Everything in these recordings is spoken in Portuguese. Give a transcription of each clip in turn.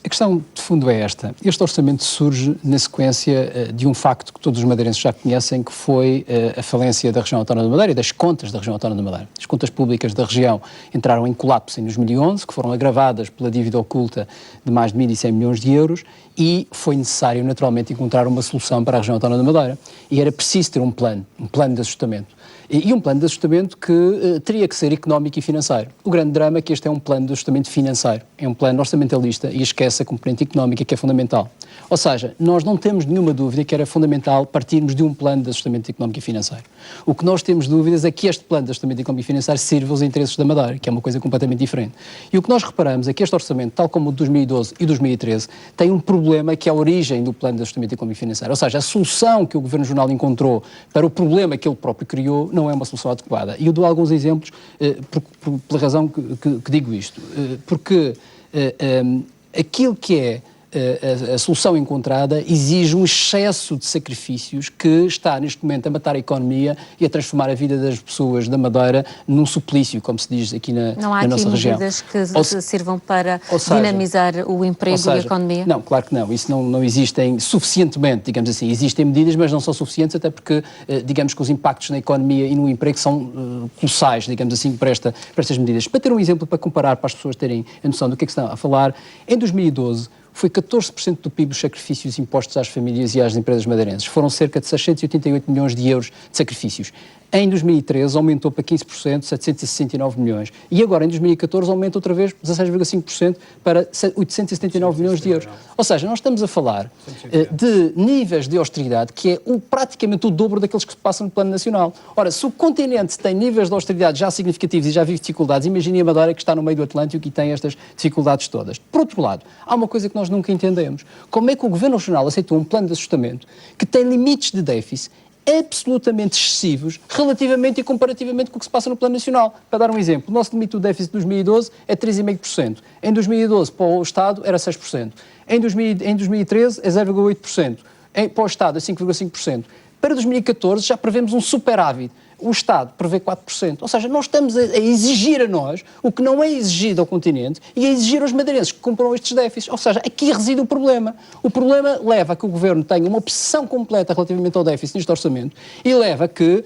A questão de fundo é esta. Este orçamento surge na sequência de um facto que todos os madeirenses já conhecem, que foi a falência da região autónoma da Madeira e das contas da região autónoma da Madeira. As contas públicas da região entraram em colapso em 2011, que foram agravadas pela dívida oculta de mais de 1.100 milhões de euros, e foi necessário, naturalmente, encontrar uma solução para a região autónoma da Madeira. E era preciso ter um plano de ajustamento. E um plano de ajustamento que teria que ser económico e financeiro. O grande drama é que este é um plano de ajustamento financeiro, é um plano orçamentalista e esquece a componente económica, que é fundamental. Ou seja, nós não temos nenhuma dúvida que era fundamental partirmos de um plano de ajustamento económico e financeiro. O que nós temos dúvidas é que este plano de ajustamento económico e financeiro sirva aos interesses da Madeira, que é uma coisa completamente diferente. E o que nós reparamos é que este orçamento, tal como o de 2012 e 2013, tem um problema que é a origem do plano de ajustamento económico e financeiro. Ou seja, a solução que o Governo Regional encontrou para o problema que ele próprio criou não é uma solução adequada. E eu dou alguns exemplos pela razão que digo isto. Porque aquilo que é a solução encontrada exige um excesso de sacrifícios que está, neste momento, a matar a economia e a transformar a vida das pessoas da Madeira num suplício, como se diz aqui na nossa região. Não há aqui medidas que sirvam para dinamizar o emprego e a economia? Não, claro que não. Isso não existem suficientemente, digamos assim. Existem medidas, mas não são suficientes, até porque, digamos que os impactos na economia e no emprego são colossais, digamos assim, para estas medidas. Para ter um exemplo, para comparar, para as pessoas terem a noção do que é que estão a falar, em 2012, foi 14% do PIB dos sacrifícios impostos às famílias e às empresas madeirenses. Foram cerca de 688 milhões de euros de sacrifícios. Em 2013 aumentou para 15%, 769 milhões. E agora, em 2014, aumenta outra vez 16,5% para 879 milhões de euros. Ou seja, nós estamos a falar de níveis de austeridade que é praticamente o dobro daqueles que se passam no plano nacional. Ora, se o continente tem níveis de austeridade já significativos e já vive dificuldades, imagine a Madeira, que está no meio do Atlântico e tem estas dificuldades todas. Por outro lado, há uma coisa que nós nunca entendemos. Como é que o Governo Regional aceitou um plano de ajustamento que tem limites de déficit absolutamente excessivos relativamente e comparativamente com o que se passa no plano nacional? Para dar um exemplo, o nosso limite do déficit de 2012 é 3,5%. Em 2012, para o Estado, era 6%. Em 2013, é 0,8%. Para o Estado, é 5,5%. Para 2014, já prevemos um superávit. O Estado prevê 4%. Ou seja, nós estamos a exigir a nós o que não é exigido ao continente e a exigir aos madeirenses que cumpram estes déficits. Ou seja, aqui reside o problema. O problema leva a que o Governo tenha uma obsessão completa relativamente ao déficit neste orçamento e leva a que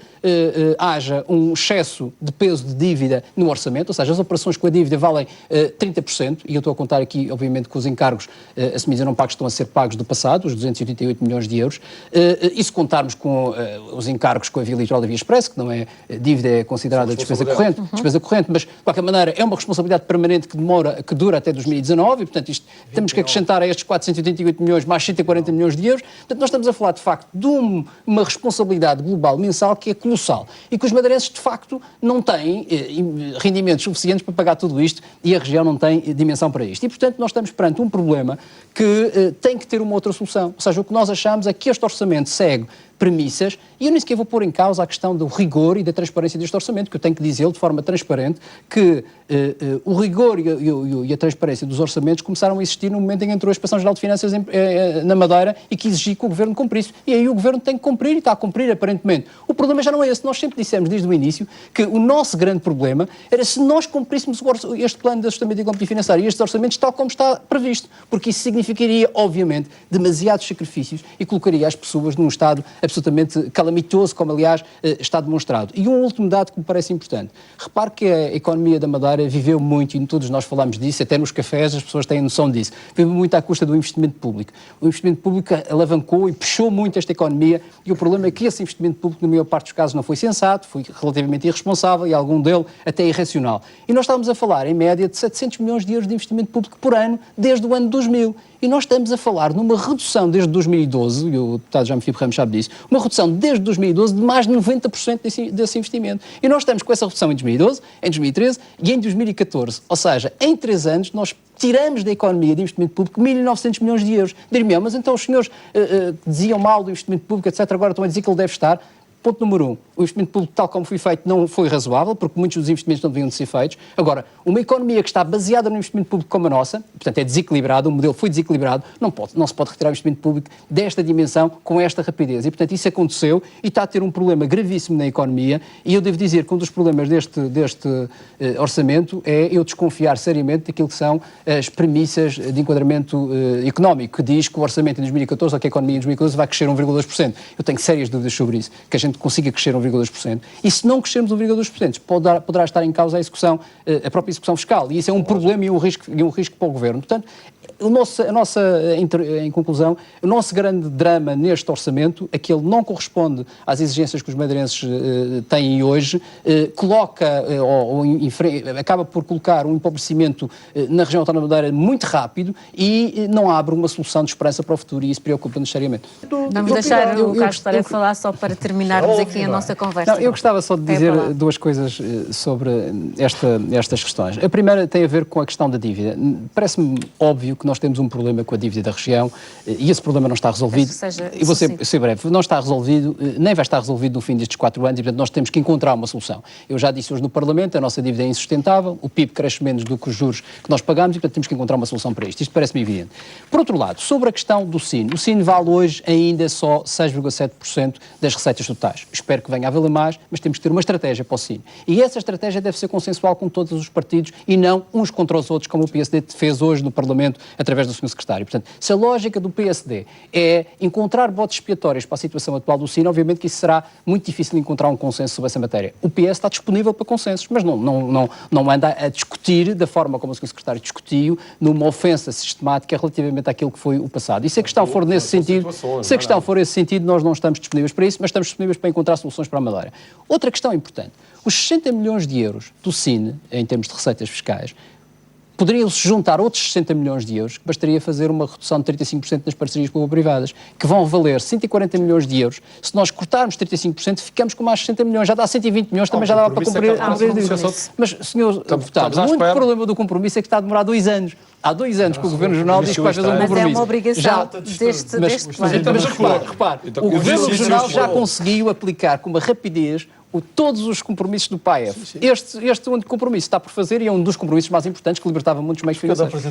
haja um excesso de peso de dívida no orçamento, ou seja, as operações com a dívida valem 30%, e eu estou a contar aqui, obviamente, que os encargos assumidos e não pagos estão a ser pagos do passado, os 288 milhões de euros, e se contarmos com os encargos com a Via Litoral da Via Expresso, que não é dívida, é considerada despesa corrente, mas, de qualquer maneira, é uma responsabilidade permanente que dura até 2019, e, portanto, temos que acrescentar a estes 488 milhões mais 140 milhões de euros. Portanto, nós estamos a falar, de facto, de uma responsabilidade global mensal que é colossal e que os madeirenses, de facto, não têm rendimentos suficientes para pagar tudo isto e a região não tem dimensão para isto. E, portanto, nós estamos perante um problema que tem que ter uma outra solução. Ou seja, o que nós achamos é que este orçamento segue premissas, e eu nem sequer vou pôr em causa a questão do rigor e da transparência deste orçamento, que eu tenho que dizer de forma transparente que o rigor e a transparência dos orçamentos começaram a existir no momento em que entrou a Inspeção-Geral de Finanças na Madeira e que exigiu que o Governo cumprisse. E aí o Governo tem que cumprir e está a cumprir, aparentemente. O problema já não é esse. Nós sempre dissemos desde o início que o nosso grande problema era se nós cumpríssemos este plano de ajustamento económico e financeiro e estes orçamentos tal como está previsto, porque isso significaria, obviamente, demasiados sacrifícios e colocaria as pessoas num estado absolutamente calamitoso, como aliás está demonstrado. E um último dado que me parece importante. Repare que a economia da Madeira viveu muito, e todos nós falamos disso, até nos cafés as pessoas têm noção disso, viveu muito à custa do investimento público. O investimento público alavancou e puxou muito esta economia, e o problema é que esse investimento público, na maior parte dos casos, não foi sensato, foi relativamente irresponsável e algum dele até irracional. E nós estávamos a falar, em média, de 700 milhões de euros de investimento público por ano, desde o ano 2000. E nós estamos a falar numa redução desde 2012, e o deputado Jaime Filipe Ramos sabe disso, uma redução desde 2012 de mais de 90% desse investimento. E nós estamos com essa redução em 2012, em 2013 e em 2014. Ou seja, em 3 anos nós tiramos da economia de investimento público 1.900 milhões de euros. Dir-me, mas então os senhores diziam mal do investimento público, etc., agora estão a dizer que ele deve estar. ponto número 1, o investimento público, tal como foi feito, não foi razoável, porque muitos dos investimentos não deviam de ser feitos. Agora, uma economia que está baseada no investimento público como a nossa, portanto é desequilibrado, o modelo foi desequilibrado, não se pode retirar o investimento público desta dimensão com esta rapidez. E, portanto, isso aconteceu e está a ter um problema gravíssimo na economia, e eu devo dizer que um dos problemas deste orçamento é eu desconfiar seriamente daquilo que são as premissas de enquadramento económico, que diz que o orçamento em 2014, ou que a economia em 2014 vai crescer 1,2%. Eu tenho sérias dúvidas sobre isso, que a gente consiga crescer 1,2%. E se não crescermos 1,2%, poderá estar em causa a própria execução fiscal. E isso é um problema e um risco para o Governo. Portanto, em conclusão, o nosso grande drama neste orçamento é que ele não corresponde às exigências que os madeirenses têm hoje, acaba por colocar um empobrecimento na região autónoma da Madeira muito rápido e não abre uma solução de esperança para o futuro, e isso preocupa-nos seriamente. Vamos deixar o Carlos Toré falar só para terminarmos aqui a nossa conversa. Não, eu gostava só de dizer duas coisas sobre estas questões. A primeira tem a ver com a questão da dívida. Parece-me óbvio que nós temos um problema com a dívida da região e esse problema não está resolvido. E vou ser breve, não está resolvido, nem vai estar resolvido no fim destes 4 anos, e portanto nós temos que encontrar uma solução. Eu já disse hoje no Parlamento, a nossa dívida é insustentável, o PIB cresce menos do que os juros que nós pagamos e portanto temos que encontrar uma solução para isto. Isto parece-me evidente. Por outro lado, sobre a questão do SIN, o SIN vale hoje ainda só 6,7% das receitas totais. Espero que venha a valer mais, mas temos que ter uma estratégia para o SIN. E essa estratégia deve ser consensual com todos os partidos e não uns contra os outros, como o PSD fez hoje no Parlamento através do Sr. Secretário. Portanto, se a lógica do PSD é encontrar botes expiatórios para a situação atual do SIN, obviamente que isso será muito difícil encontrar um consenso sobre essa matéria. O PS está disponível para consensos, mas não anda a discutir da forma como o Sr. Secretário discutiu, numa ofensa sistemática relativamente àquilo que foi o passado. E se a questão for nesse sentido, nós não estamos disponíveis para isso, mas estamos disponíveis para encontrar soluções para a Madeira. Outra questão importante, os 60 milhões de euros do SIN, em termos de receitas fiscais, poderiam-se juntar outros 60 milhões de euros, que bastaria fazer uma redução de 35% nas parcerias público-privadas, que vão valer 140 milhões de euros. Se nós cortarmos 35%, ficamos com mais 60 milhões. Já dá 120 milhões, também já dá para cumprir. Mas, senhor deputado, o único problema do compromisso é que está a demorar 2 anos. Há 2 anos que o Governo Regional diz que vai fazer um compromisso. Mas é uma obrigação deste plano. Mas repare, o Governo Regional já conseguiu aplicar com uma rapidez todos os compromissos do PAEF. Este único compromisso está por fazer e é um dos compromissos mais importantes que libertava muitos meios financeiros.